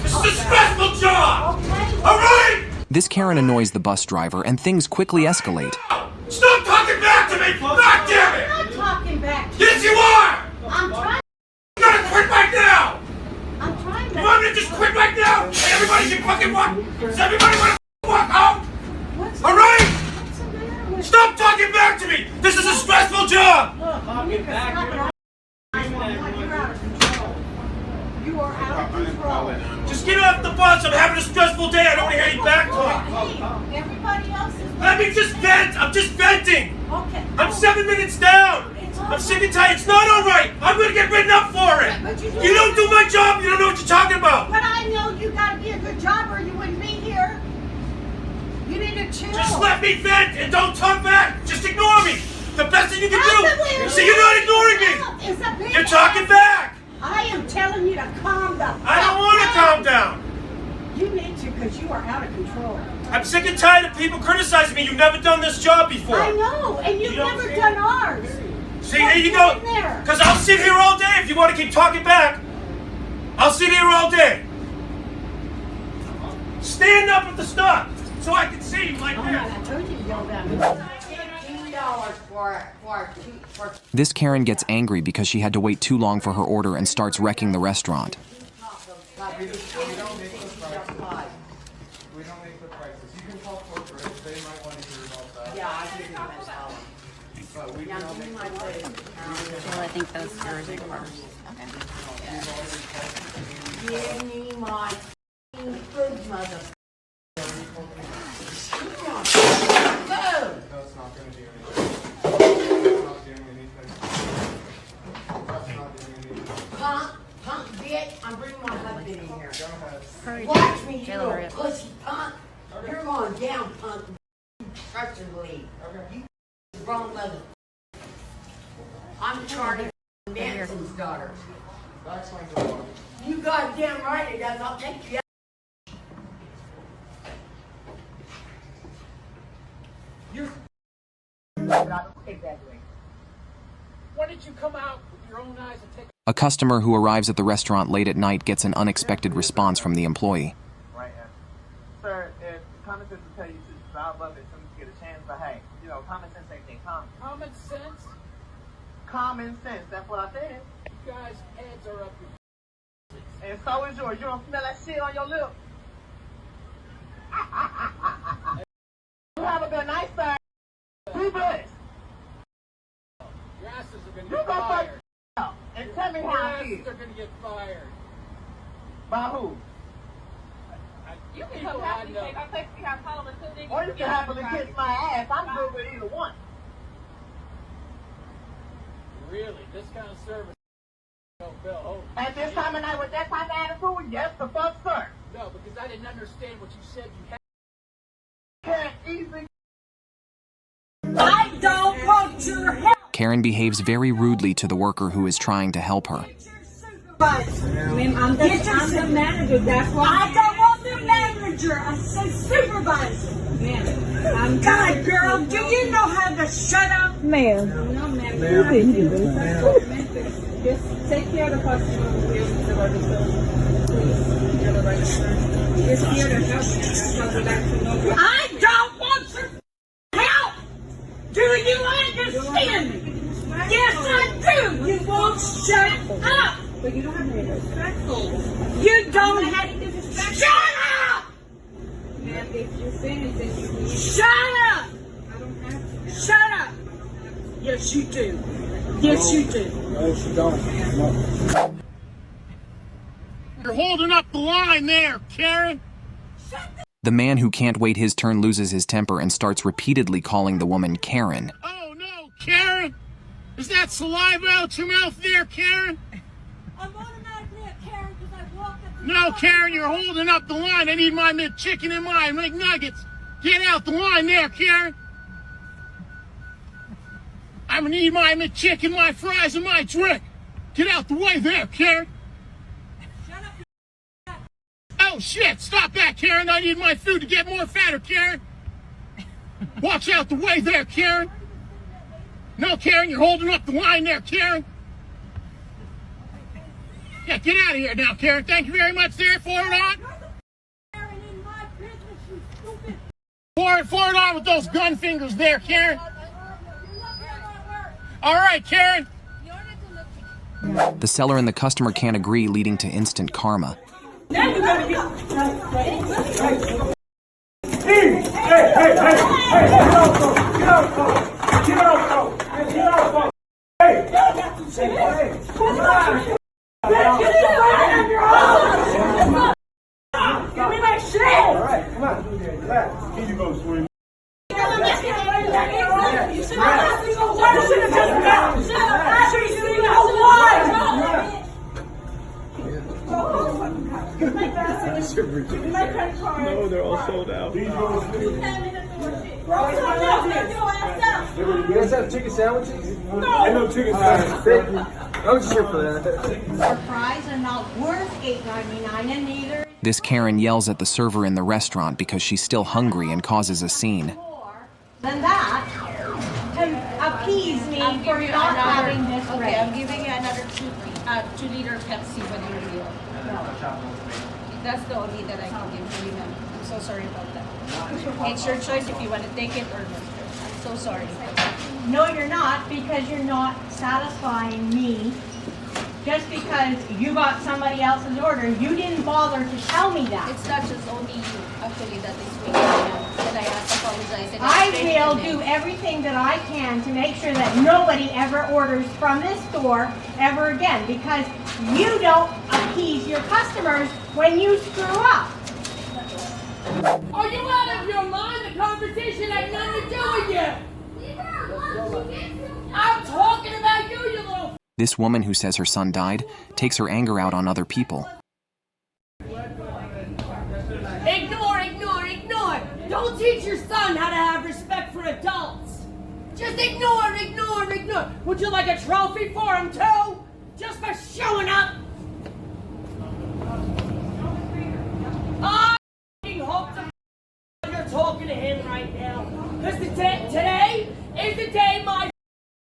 This is a stressful job! Alright? This Karen annoys the bus driver and things quickly escalate. Stop talking back to me! God damn it! I'm not talking back to you. Yes, you are! I'm trying. You gotta quit right now! I'm trying to. You want me to just quit right now? And everybody can fucking walk? Does everybody want to walk home? What's Alright? what's the matter with Stop talking back to me! This is a stressful job! you? You're out of control. You are out of control. Just get off the bus. I'm having a stressful day. I don't want to hear you back talk. Hey, everybody else is. Let me just vent. I'm just venting. Okay. I'm 7 minutes down. I'm sick and tired. It's not all right. I'm going to get written up for it. But you You don't do my job. You don't know what you're talking about. But I know you gotta be a good job or you wouldn't be here. You need to chill. Just let me vent and don't talk back. Just ignore me. The best thing you can do. See, you're not ignoring me. You're talking back. I am telling you to calm down. I don't want to calm down. You need to because you are out of control. I'm sick and tired of people criticizing me. You've never done this job before. I know, and you've never done ours. See, there you go. Because I'll sit here all day if you want to keep talking back. I'll sit here all day. Stand up at the stop so I can see you like Oh, this. I told you to yell down. $15 for This Karen gets angry because she had to wait too long for her order and starts wrecking the restaurant. We don't make the prices. You can call corporate. They might want to hear about that. Yeah, I do that. But we Now, can do my food. Well, I think those yours are first. Give me my food, mother. That's not going to do anything. That's not doing anything. That's not doing anything. Punk, bitch. I'm bringing my husband in here. Go ahead. Watch me, you Taylor, little hurry up. pussy punk. You're going down, punk. Trust and believe. You wrong mother. I'm Charlie Manson's daughter. That's my door. You goddamn right it does. I'll take you out. You're. But I don't take that way. Why did you come out with your own eyes and take A customer who arrives at the restaurant late at night gets an unexpected response from the employee. Right, and sir, if common sense will tell you to, I love it as soon as you get a chance, but hey, you know, common sense ain't thing common. common sense? Common sense, that's what I said. You guys' heads are up your... And so is yours. You don't smell that shit on your lip. You have a good night, sir. Be blessed. Your asses are going You to go get fuck fired. out and tell me Your how it asses is. are going to get fired. By who? You can come happily take Or you can happily kiss my ass. I'm good with either one. Really? This kind of service don't bill. Oh, At this time of night with that type of attitude, yes, the fuck, sir. no, because I didn't understand what you said you had. Can't easily. I don't want your help. Karen behaves very rudely to the worker who is trying to help her. Ma'am, I'm the manager. That's why I don't want the manager. I said supervisor. Ma'am, God, girl, do you know how to shut up? Ma'am. No, ma'am. You didn't do this. Just take care of the customer. Just here to help you. I don't want your help. Do you understand me? Yes, I do. You won't shut up. But you don't have to be respectful. You don't have to be respectful. Shut up! Ma'am, if you're finished, then you can... Shut up! I don't have to. Shut up! Yes, you do. Yes, you do. You're holding up the line there, Karen. The man who can't wait his turn loses his temper and starts repeatedly calling the woman Karen. Oh, no, Karen. Is that saliva out your mouth there, Karen? I'm automatically a Karen because I walked up. No, Karen, you're holding up the line. I need my McChicken and my McNuggets. Get out the line there, Karen. I'm gonna need my McChicken, my fries, and my drink. Get out the way there, Karen. Shut up. Oh, shit. Stop that, Karen. I need my food to get more fatter, Karen. Watch out the way there, Karen. No, Karen, you're holding up the line there, Karen. Yeah, get out of here now, Karen. Thank you very much, there. Forward on. Forward on with those gun fingers there, Karen. All right, Karen. The seller and the customer can't agree, leading to instant karma. Give me my shit! Alright, come on. Here you go, sweetie. No, they're all sold out. You guys have chicken sandwiches? No! I know chicken sandwiches. Thank you. I was just here for that. Our fries are not worth $8.99 and neither. This Karen yells at the server in the restaurant because she's still hungry and causes a scene. Than that to appease me for not having this Okay, I'm rate. giving you another 2-liter Pepsi with your meal. That's the only that I can give you, ma'am. I'm so sorry about that. It's your choice if you want to take it or not. I'm so sorry. No, you're not, because you're not satisfying me. Just because you got somebody else's order, you didn't bother to tell me that. It's not just only you, actually, that is waiting, ma'am. And I have to apologize. And I explain will to them. do everything that I can to make sure that nobody ever orders from this store ever again, because you don't appease your customers when you screw up. Are you out of your mind? The conversation had nothing to do with you. I'm talking about you, you little. This woman who says her son died takes her anger out on other people. Ignore. Don't teach your son how to have respect for adults. Just ignore. Would you like a trophy for him too? Just for showing up? I hope you're talking to him right now. Because today is the day my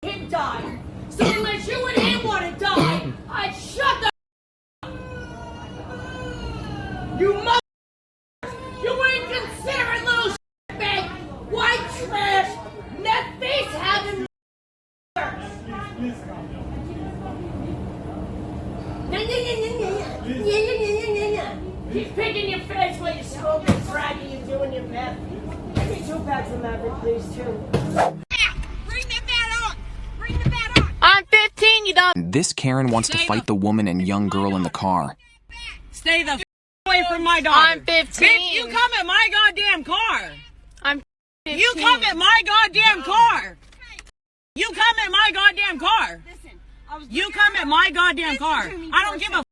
kid died. So unless you and him want to die, I'd shut the you mother. You inconsiderate little shitbag, white trash, net face having Keep picking your face while you're smoking, fragging, and doing your meth. Give me 2 packs of Maverick, please, too. Bring the bat on! I'm 15, you dumb. This Karen wants to fight the woman and young girl in the car. Stay the away from my daughter. I'm 15. Bitch, you come at my goddamn car. I'm 15. You come at my goddamn car. You come at my goddamn car. You come at my goddamn car. I don't give a f.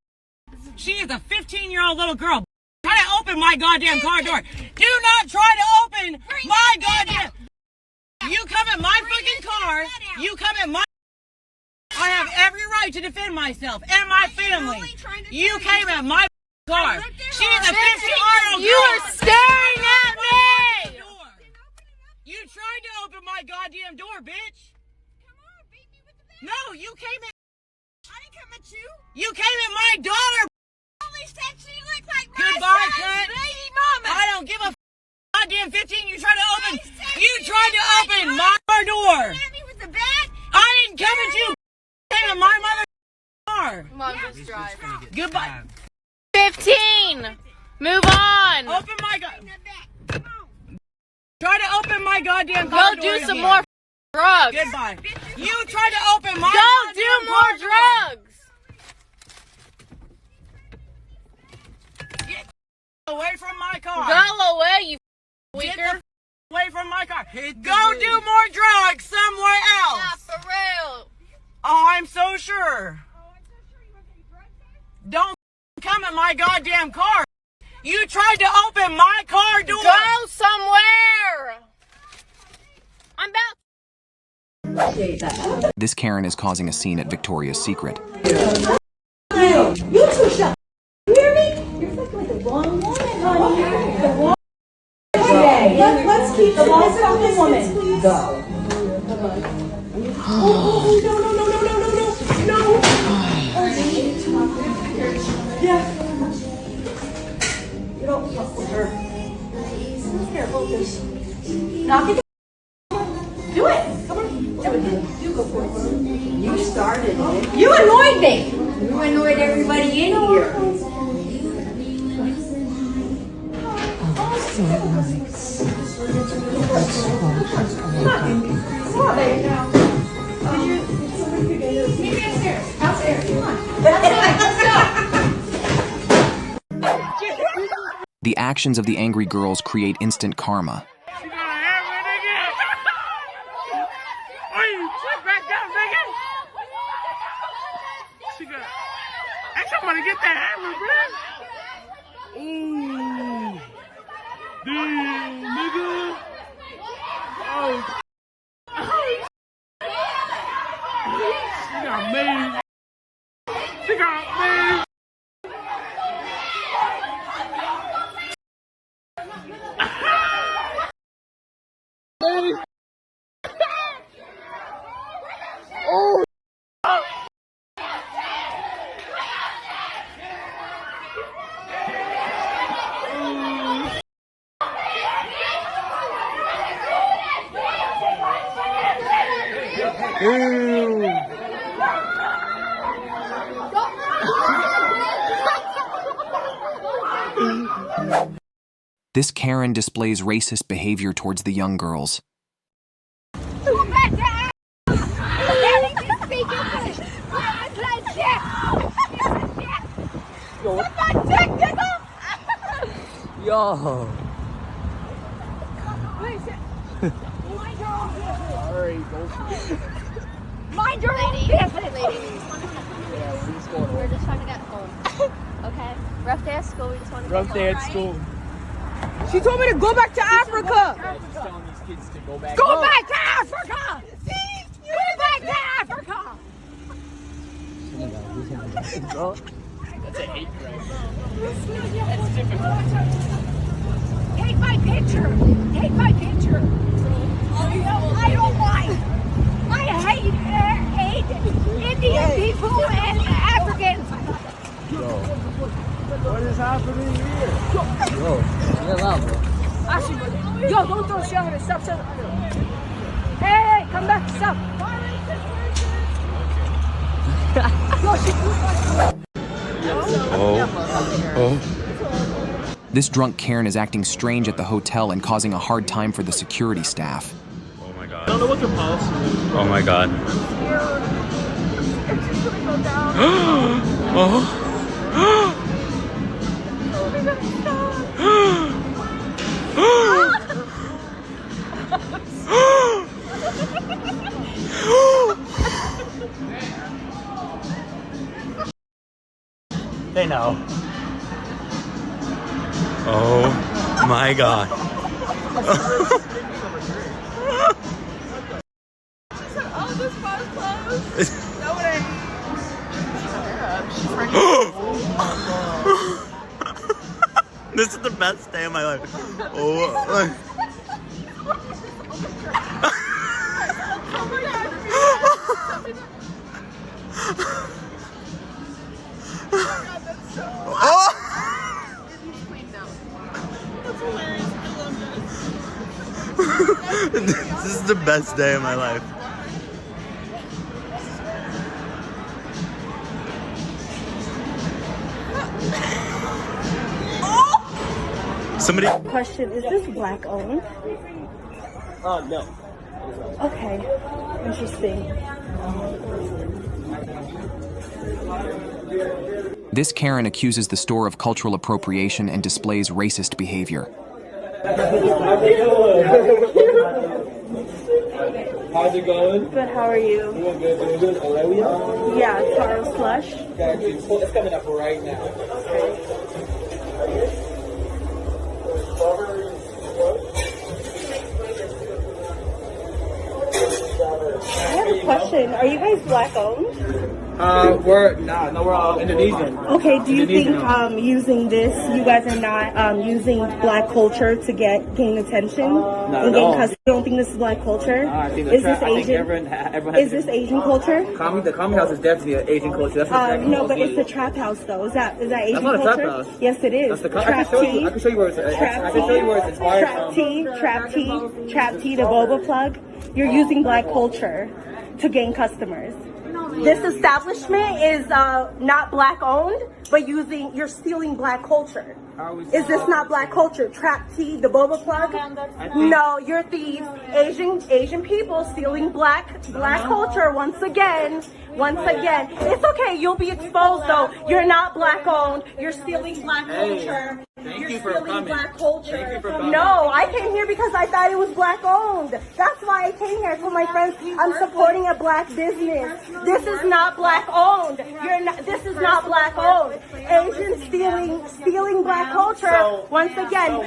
She is a 15-year-old little girl. Try to open my goddamn car door. Do not try to open my goddamn. You come at my fucking car. You come at my. I have every right to defend myself and my family. You came at my car. She is a 15-year-old girl. You are staring at me. You tried to open my goddamn door, bitch. Come on, beat me with the bat. No, you came at. I didn't come at you. You came at my daughter. Only said she looked like my son's baby mama. I don't give a goddamn 15. You tried to open. You tried to open my door. Me with the bat. I didn't come at you. Came at my mother's car. Mom, just drive. Goodbye. 15. Move on. Open my god. Try to open my goddamn car Go door do some again. more drugs. Goodbye. You tried to open my Go do goddamn more car door. drugs. Get away from my car. Go away, you Get weaker. the away from my car. Go do more drugs somewhere else. Yeah, for real. Oh, I'm so sure. Don't come at my goddamn car. You tried to open my car door. Go somewhere. I'm about. This Karen is causing a scene at Victoria's Secret. You two shut. You hear me? You're like the wrong woman, honey. The wrong today. Let's keep the wrong fucking woman. Go. Oh, no. Knock it. Do it. Come on. You go for it. You started it. You annoyed me. You annoyed everybody in here. Come on, baby. Meet me upstairs. Downstairs. Come on. Let's go. The actions of the angry girls create instant karma. Somebody get that hammer, bro. Ooh. Damn, nigga. Oh. She got made. She got made. Oh. This Karen displays racist behavior towards the young girls. Go back to Africa! Daddy can speak English! Suck my dick, nigga! Yo. Mind your own business! We're just trying to get home. Okay? Rough day at school, we just want to get home. Rough day at school. She told me to go back to Africa! She's telling these kids to go back. Go back to Africa! See? Go back to Africa! That's a hate crime. That's typical. Take my picture! Take my picture! I don't mind! I hate Indian people and Africans! What is happening here? Yo, chill out, bro. Actually, yo, don't throw shit on it. Stop. Hey, come back. Stop. This drunk Karen is acting strange at the hotel and causing a hard time for the security staff. Oh my god. I don't know what the policy is. Oh my god. It's just gonna go down. Oh. They know. Oh my god. She said, oh, this bar's closed. No, it ain't. This is the best day of my life. Oh. This is the best day of my life. Somebody. Question, is this black owned? No. Okay, interesting. This Karen accuses the store of cultural appropriation and displays racist behavior. How's it going? Good, how are you? Doing good. Doing good. Aurelia? Yeah, Taro Slush. Gotcha. It's coming up right now. I have a question. Are you guys black owned? We're Indonesian. Okay, do you think using this, you guys are not using black culture to gain attention? And gain customers? You don't think this is black culture? I think is this Asian? everyone Is this Asian culture? The commie house is definitely an Asian culture. That's what No, but it's the trap house though. Is that Asian That's not a culture? trap house. Yes, it is. I can show you where it's inspired from. Trap tea, the boba plug. You're using black culture to gain customers. This establishment is not black owned, but you're stealing black culture. Is this not black culture? Trap tea, the boba plug? No, you're thieves. Asian people stealing black culture once again. It's okay, you'll be exposed though. You're not black owned, you're stealing black culture. You're stealing black culture. No, I came here because I thought it was black owned. That's why I came here. I told my friends I'm supporting a black business. This is not black owned. This is not black owned. Asians stealing black culture. Once again,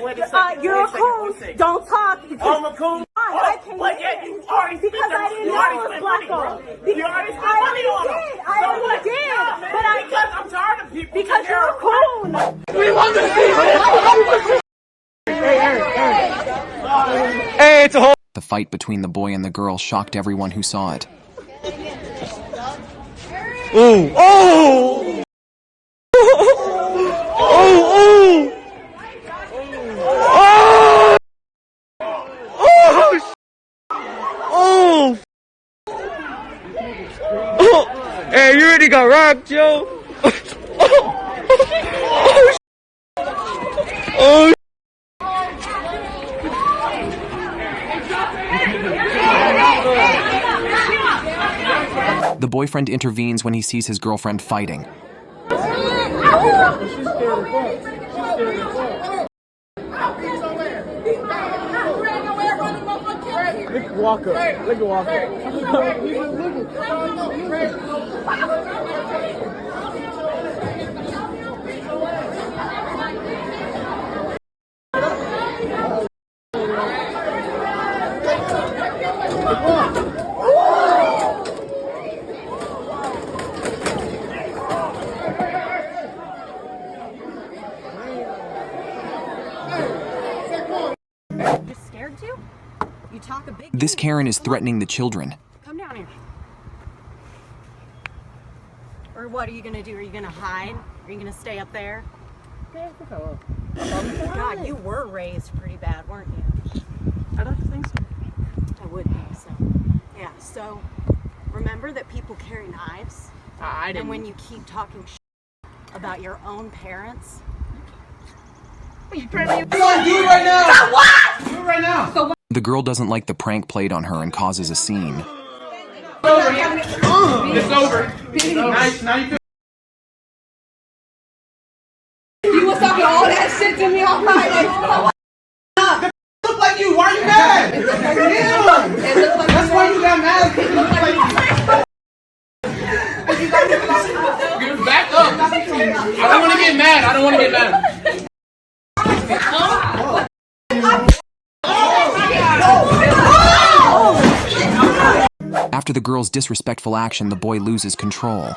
you're a coon. Don't talk. I'm a coon. I came here because I didn't know it was black owned. I already did. But because I'm tired of people. Because you're a coon. We want to see. Hey, it's a whole. The fight between the boy and the girl shocked everyone who saw it. Oh! Oh! Hey, you already got rocked, Joe. The boyfriend intervenes when he sees his girlfriend fighting. Look at Walker. This Karen is threatening the children. Come down here. Or what are you gonna do? Are you gonna hide? Are you gonna stay up there? God, you were raised pretty bad, weren't you? I don't think so. I would think so. Yeah, so remember that people carry knives? And when you keep talking about your own parents? Do it right now! What? Do it right now! So The girl doesn't like the prank played on her and causes a scene. It's over. Nice. Now you feel. You was talking all that shit to me all night. It look like you. Why are you mad? It looks like him. That's why you got mad. It looks like you. Back up. I don't want to get mad. After the girl's disrespectful action, the boy loses control.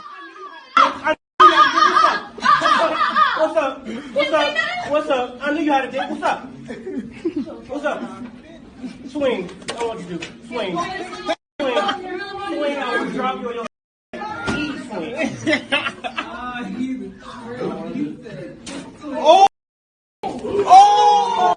What's up? I knew you had a date. What's up? Swing. I want you to do. Swing. I will drop you on your swing. Oh! Oh!